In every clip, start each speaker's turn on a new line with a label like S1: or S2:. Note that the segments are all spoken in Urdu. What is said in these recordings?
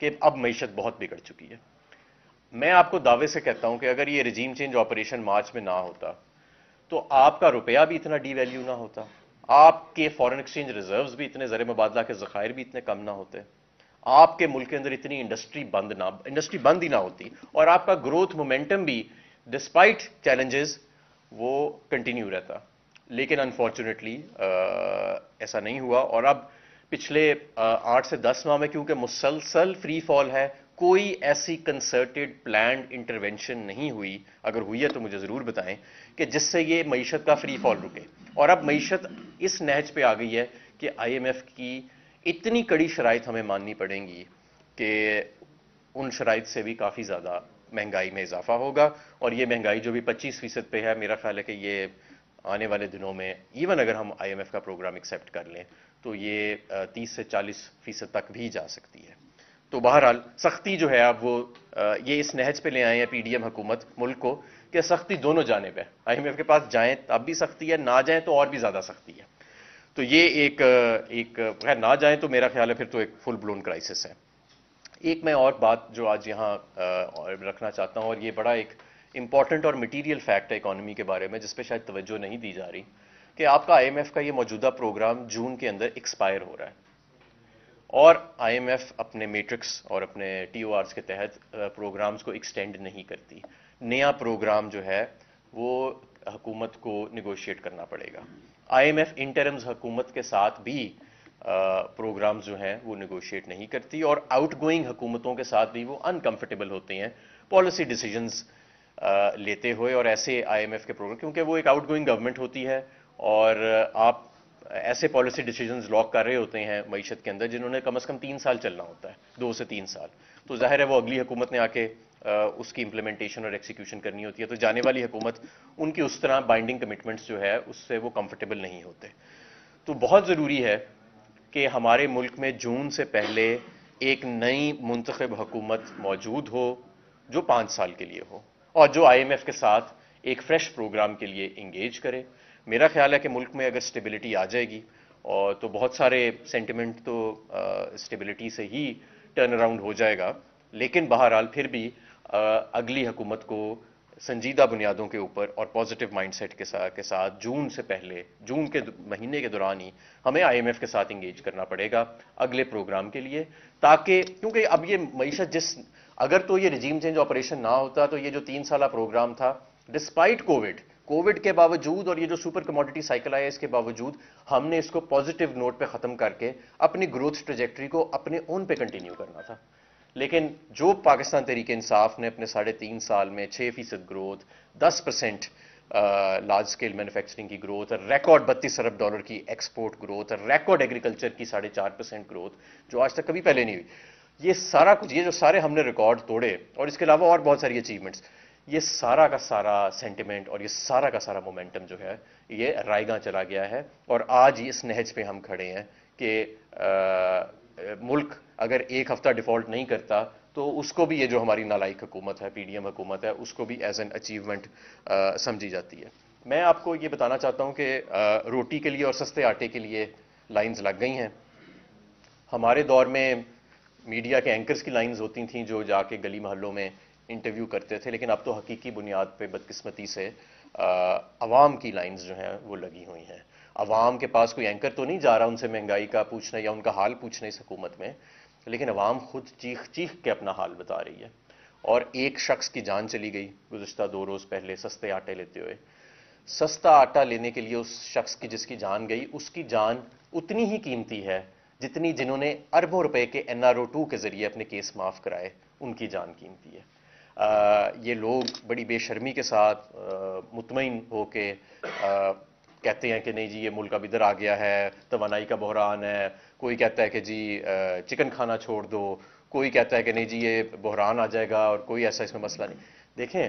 S1: کہ اب معیشت بہت بگڑ چکی ہے. میں آپ کو دعوے سے کہتا ہوں کہ اگر یہ رجیم چینج آپریشن مارچ میں نہ ہوتا تو آپ کا روپیہ بھی اتنا ڈی ویلیو نہ ہوتا, آپ کے فارن ایکسچینج ریزروز بھی اتنے, زر مبادلہ کے ذخائر بھی اتنے کم نہ ہوتے, آپ کے ملک کے اندر اتنی انڈسٹری بند ہی نہ ہوتی, اور آپ کا گروتھ مومنٹم بھی ڈسپائٹ چیلنجز وہ کنٹینیو رہتا. لیکن انفارچونیٹلی ایسا نہیں ہوا, اور اب پچھلے 8 سے 10 ماہ میں کیونکہ مسلسل فری فال ہے, کوئی ایسی کنسرٹڈ پلانڈ انٹرونشن نہیں ہوئی, اگر ہوئی ہے تو مجھے ضرور بتائیں, کہ جس سے یہ معیشت کا فری فال رکے. اور اب معیشت اس نہج پہ آ گئی ہے کہ آئی ایم ایف کی اتنی کڑی شرائط ہمیں ماننی پڑیں گی کہ ان شرائط سے بھی کافی زیادہ مہنگائی میں اضافہ ہوگا, اور یہ مہنگائی جو بھی 25% پہ ہے, میرا خیال ہے کہ یہ آنے والے دنوں میں ایون اگر ہم آئی ایم ایف کا پروگرام ایکسیپٹ کر لیں تو یہ 30 سے 40% تک بھی جا سکتی ہے. تو بہرحال سختی جو ہے اب وہ یہ اس نہج پہ لے آئے ہیں پی ڈی ایم حکومت ملک کو کہ سختی دونوں جانب ہے, آئی ایم ایف کے پاس جائیں تب بھی سختی ہے, نہ جائیں تو اور بھی زیادہ سختی ہے. تو یہ ایک خیر نہ جائیں تو میرا خیال ہے پھر تو ایک فل بلون کرائسس ہے. ایک میں اور بات جو آج یہاں رکھنا چاہتا ہوں, اور یہ بڑا ایک امپورٹنٹ اور مٹیریل فیکٹ ہے اکانومی کے بارے میں جس پہ شاید توجہ نہیں دی جا رہی, کہ آپ کا آئی ایم ایف کا یہ موجودہ پروگرام جون کے اندر ایکسپائر ہو رہا ہے, اور آئی ایم ایف اپنے میٹرکس اور اپنے ٹی او آرز کے تحت پروگرامز کو ایکسٹینڈ نہیں کرتی. نیا پروگرام جو ہے وہ حکومت کو نیگوشیٹ کرنا پڑے گا. آئی ایم ایف انٹرمز حکومت کے ساتھ بھی پروگرامز جو ہیں وہ نیگوشیٹ نہیں کرتی, اور آؤٹ گوئنگ حکومتوں کے ساتھ بھی وہ انکمفرٹیبل ہوتے ہیں پالیسی ڈیسیجنز لیتے ہوئے. اور ایسے آئی ایم ایف کے پروگرام, کیونکہ وہ ایک آؤٹ گوئنگ گورنمنٹ ہوتی ہے, اور آپ ایسے پالیسی ڈیسیجنز لاک کر رہے ہوتے ہیں معیشت کے اندر جنہوں نے کم از کم 3 سال چلنا ہوتا ہے, 2 سے 3 سال. تو ظاہر ہے وہ اگلی حکومت نے آ کے اس کی امپلیمنٹیشن اور ایکسیکیوشن کرنی ہوتی ہے, تو جانے والی حکومت ان کی اس طرح بائنڈنگ کمٹمنٹس جو ہے اس سے وہ کمفرٹیبل نہیں ہوتے. تو بہت ضروری ہے کہ ہمارے ملک میں جون سے پہلے ایک نئی منتخب حکومت موجود ہو جو 5 سال کے لیے ہو, اور جو آئی ایم ایف کے ساتھ ایک فریش پروگرام کے لیے انگیج کرے. میرا خیال ہے کہ ملک میں اگر سٹیبلٹی آ جائے گی اور تو بہت سارے سینٹیمنٹ تو سٹیبلٹی سے ہی ٹرن اراؤنڈ ہو جائے گا, لیکن بہرحال پھر بھی اگلی حکومت کو سنجیدہ بنیادوں کے اوپر اور پازیٹیو مائنڈ سیٹ کے ساتھ جون سے پہلے, جون کے مہینے کے دوران ہی ہمیں آئی ایم ایف کے ساتھ انگیج کرنا پڑے گا اگلے پروگرام کے لیے, تاکہ کیونکہ اب یہ معیشت اگر تو یہ رجیم چینج آپریشن نہ ہوتا تو یہ جو 3 سالہ پروگرام تھا ڈسپائٹ کووڈ کے باوجود, اور یہ جو سپر کموڈٹی سائیکل آیا اس کے باوجود, ہم نے اس کو پازیٹیو نوٹ پہ ختم کر کے اپنی گروتھ ٹریجیکٹری کو اپنے اون پہ کنٹینیو کرنا تھا. لیکن جو پاکستان تحریک انصاف نے اپنے 3.5 سال میں 6% گروتھ, 10% لارج اسکیل مینوفیکچرنگ کی گروتھ, ریکارڈ $32 ارب کی ایکسپورٹ گروتھ, ریکارڈ ایگریکلچر کی 4.5% گروتھ جو آج تک کبھی پہلے نہیں ہوئی, یہ سارا کچھ, یہ جو سارے ہم نے ریکارڈ توڑے, اور اس کے علاوہ اور بہت ساری اچیومنٹس, یہ سارا کا سارا سینٹیمنٹ اور یہ سارا کا سارا مومنٹم جو ہے یہ رائے گاں چلا گیا ہے. اور آج اس نہج پہ ہم کھڑے ہیں کہ ملک اگر ایک ہفتہ ڈیفالٹ نہیں کرتا تو اس کو بھی یہ جو ہماری نالائق حکومت ہے, پی ڈی ایم حکومت ہے, اس کو بھی ایز این اچیومنٹ سمجھی جاتی ہے. میں آپ کو یہ بتانا چاہتا ہوں کہ روٹی کے لیے اور سستے آٹے کے لیے لائنز لگ گئی ہیں. ہمارے دور میں میڈیا کے اینکرز کی لائنز ہوتی تھیں جو جا کے گلی محلوں میں انٹرویو کرتے تھے, لیکن اب تو حقیقی بنیاد پہ بدقسمتی سے عوام کی لائنز جو ہیں وہ لگی ہوئی ہیں. عوام کے پاس کوئی اینکر تو نہیں جا رہا ان سے مہنگائی کا پوچھنے یا ان کا حال پوچھنے اس حکومت میں, لیکن عوام خود چیخ کے اپنا حال بتا رہی ہے. اور ایک شخص کی جان چلی گئی گزشتہ 2 روز پہلے سستے آٹے لیتے ہوئے. سستا آٹا لینے کے لیے اس شخص کی جس کی جان گئی, اس کی جان اتنی ہی قیمتی ہے جتنی جنہوں نے اربوں روپے کے NRO2 کے ذریعے اپنے کیس معاف کرائے ان کی جان قیمتی ہے. یہ لوگ بڑی بے شرمی کے ساتھ مطمئن ہو کے کہتے ہیں کہ نہیں جی یہ ملک اب ادھر آ گیا ہے, توانائی کا بحران ہے, کوئی کہتا ہے کہ جی چکن کھانا چھوڑ دو, کوئی کہتا ہے کہ نہیں جی یہ بحران آ جائے گا اور کوئی ایسا اس میں مسئلہ نہیں. دیکھیں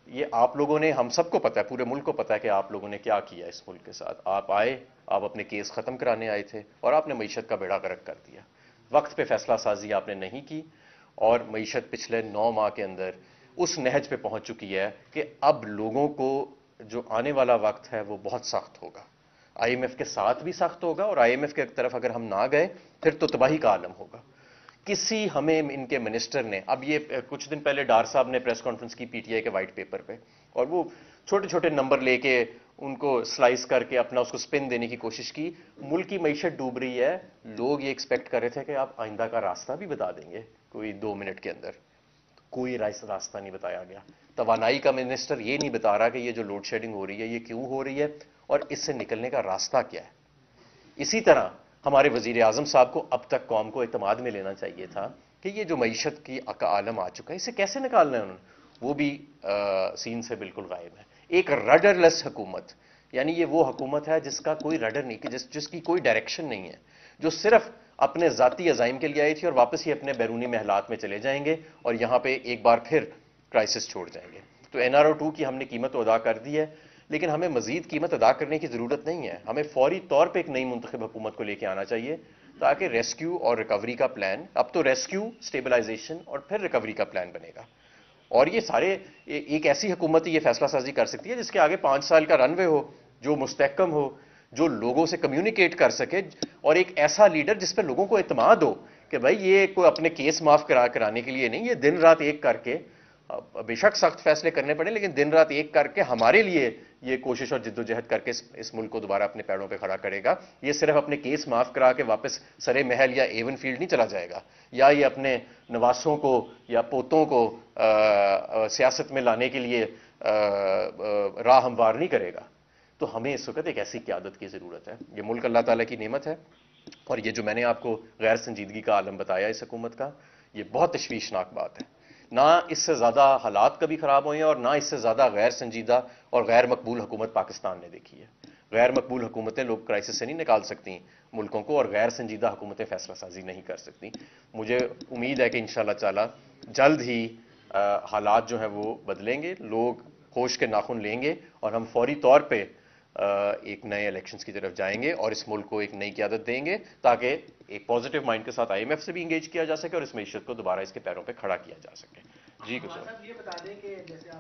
S1: یہ آپ لوگوں نے, ہم سب کو پتہ ہے, پورے ملک کو پتہ ہے کہ آپ لوگوں نے کیا کیا اس ملک کے ساتھ. آپ آئے, آپ اپنے کیس ختم کرانے آئے تھے اور آپ نے معیشت کا بیڑا غرق کر دیا. وقت پہ فیصلہ سازی آپ نے نہیں کی اور معیشت پچھلے 9 ماہ کے اندر اس نہج پہ پہنچ چکی ہے کہ اب لوگوں کو جو آنے والا وقت ہے وہ بہت سخت ہوگا. آئی ایم ایف کے ساتھ بھی سخت ہوگا, اور آئی ایم ایف کی طرف اگر ہم نہ گئے پھر تو تباہی کا عالم ہوگا, کسی ہمیں ان کے منسٹر نے، اب یہ کچھ دن پہلے ڈار صاحب نے پریس کانفرنس کی پی ٹی آئی کے وائٹ پیپر پہ، اور وہ چھوٹے چھوٹے نمبر لے کے ان کو سلائس کر کے اپنا اس کو سپن دینے کی کوشش کی. ملک کی معیشت ڈوب رہی ہے، لوگ یہ ایکسپیکٹ کر رہے تھے کہ آپ آئندہ کا راستہ بھی بتا دیں گے کوئی 2 منٹ کے اندر. کوئی راستہ نہیں بتایا گیا. توانائی کا منسٹر یہ نہیں بتا رہا کہ یہ جو لوڈ شیڈنگ ہو رہی ہے یہ کیوں ہو رہی ہے اور اس سے نکلنے کا راستہ کیا ہے. اسی طرح ہمارے وزیر اعظم صاحب کو اب تک قوم کو اعتماد میں لینا چاہیے تھا کہ یہ جو معیشت کی عالم آ چکا ہے اسے کیسے نکالنا ہے انہوں نے. وہ بھی سین سے بالکل غائب ہے. ایک رڈر لیس حکومت، یعنی یہ وہ حکومت ہے جس کا کوئی رڈر نہیں، جس کی کوئی ڈائریکشن نہیں ہے، جو صرف اپنے ذاتی عزائم کے لیے آئی تھی اور واپس ہی اپنے بیرونی محلات میں چلے جائیں گے اور یہاں پہ ایک بار پھر کرائسس چھوڑ جائیں گے. تو NRO2 کی ہم نے قیمت تو ادا کر دی ہے، لیکن ہمیں مزید قیمت ادا کرنے کی ضرورت نہیں ہے. ہمیں فوری طور پہ ایک نئی منتخب حکومت کو لے کے آنا چاہیے تاکہ ریسکیو اور ریکوری کا پلان، اب تو ریسکیو، اسٹیبلائزیشن اور پھر ریکوری کا پلان بنے گا. اور یہ سارے ایک ایسی حکومت یہ فیصلہ سازی کر سکتی ہے جس کے آگے 5 سال کا رن وے ہو، جو مستحکم ہو، جو لوگوں سے کمیونیکیٹ کر سکے، اور ایک ایسا لیڈر جس پہ لوگوں کو اعتماد ہو کہ بھائی یہ کوئی اپنے کیس معاف کرانے کے لیے نہیں، یہ دن رات ایک کر کے، بے شک سخت فیصلے کرنے پڑے لیکن دن رات ایک کر کے ہمارے لیے یہ کوشش اور جد و جہد کر کے اس ملک کو دوبارہ اپنے پیروں پہ کھڑا کرے گا. یہ صرف اپنے کیس معاف کرا کے واپس سرے محل یا ایون فیلڈ نہیں چلا جائے گا، یا یہ اپنے نواسوں کو یا پوتوں کو سیاست میں لانے کے لیے راہ ہموار نہیں کرے گا. تو ہمیں اس وقت ایک ایسی قیادت کی ضرورت ہے. یہ ملک اللہ تعالیٰ کی نعمت ہے، اور یہ جو میں نے آپ کو غیر سنجیدگی کا عالم بتایا اس حکومت کا، یہ بہت تشویشناک بات ہے. نہ اس سے زیادہ حالات کبھی خراب ہوئے ہیں اور نہ اس سے زیادہ غیر سنجیدہ اور غیر مقبول حکومت پاکستان نے دیکھی ہے. غیر مقبول حکومتیں لوگ کرائسس سے نہیں نکال سکتی ملکوں کو، اور غیر سنجیدہ حکومتیں فیصلہ سازی نہیں کر سکتی. مجھے امید ہے کہ انشاءاللہ تعالی جلد ہی حالات جو ہیں وہ بدلیں گے، لوگ ہوش کے ناخن لیں گے اور ہم فوری طور پہ ایک نئے الیکشنز کی طرف جائیں گے اور اس ملک کو ایک نئی قیادت دیں گے تاکہ ایک پازیٹیو مائنڈ کے ساتھ IMF سے بھی انگیج کیا جا سکے اور اس معیشت کو دوبارہ اس کے پیروں پہ کھڑا کیا جا سکے. جی کچھ
S2: یہ بتا دیں کہ جیسے آپ